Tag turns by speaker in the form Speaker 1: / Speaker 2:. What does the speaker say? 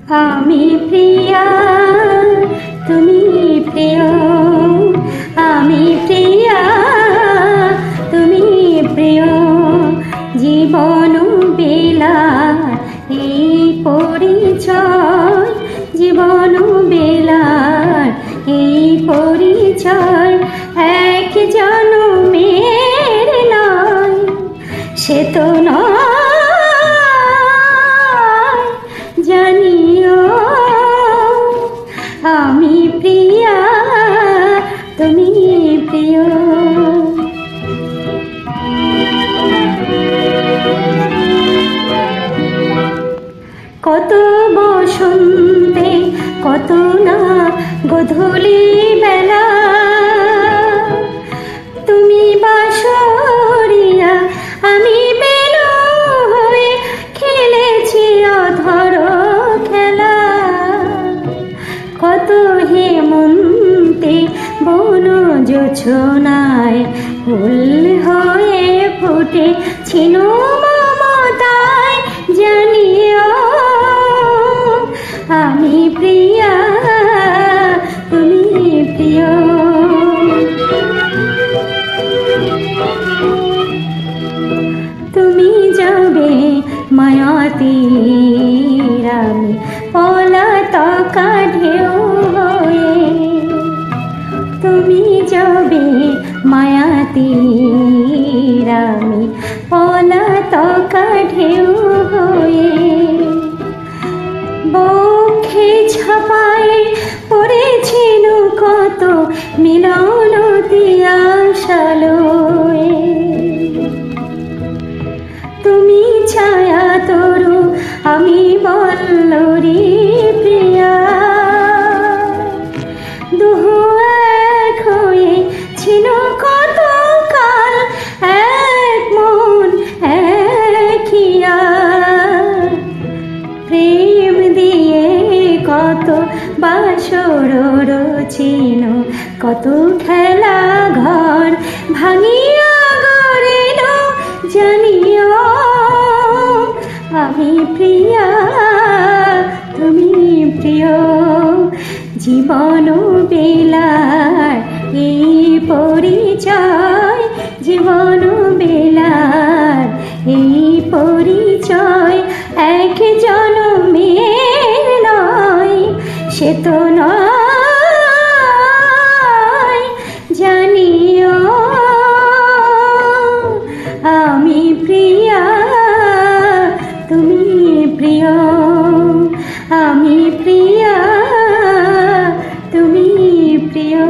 Speaker 1: আমি প্রিয়া তুমি প্রিয়, আমি প্রিয়া তুমি প্রিয়। জীবন বেলার এই পরিচয়, জীবন বেলার এই পরিচয় এক জনমের নয়, সে তো নয় জানিও। আমি প্রিয়া তুমি প্রিয়। কত বসন্তে কত না গোধূলি বেলা, তুমি বাঁশরিয়া আমি বেনু হয়ে খেলেছি অধর খেলা। কত হেমন্তে বন জোছনায় ফুল হয়ে ফুটে ছিল মমতায়, জানিও আমি প্রিয়া তুমি প্রিয়। তুমি যাবে মায়াতীর আমি পলাতকা ঢেউ হয়ে, তুমি যাবে মায়াতীর আমি পলাতকা ঢেউ হয়ে। বক্ষে ছাপায় পড়েছিল কত মিলনতি আশালয়ে, তুমি ছায়া তরু আমি বল্লরী প্রিয়া। দুহু এক হয়ে ছিল কত কাল, এক মন এক হিয়া। প্রেম দিয়ে কত বাসর রচিল, কত খেলা ঘর ভাঙিয়া গড়িল, জানিও আমি প্রিয়া তুমি প্রিয়। জীবন বেলার এই পরিচয়, জীবন বেলার এই পরিচয় এক জনমের নয়, সে তো নয় জানিও। আমি প্রিয়া তুমি প্রিয়, আমি প্রিয়া তুমি প্রিয়।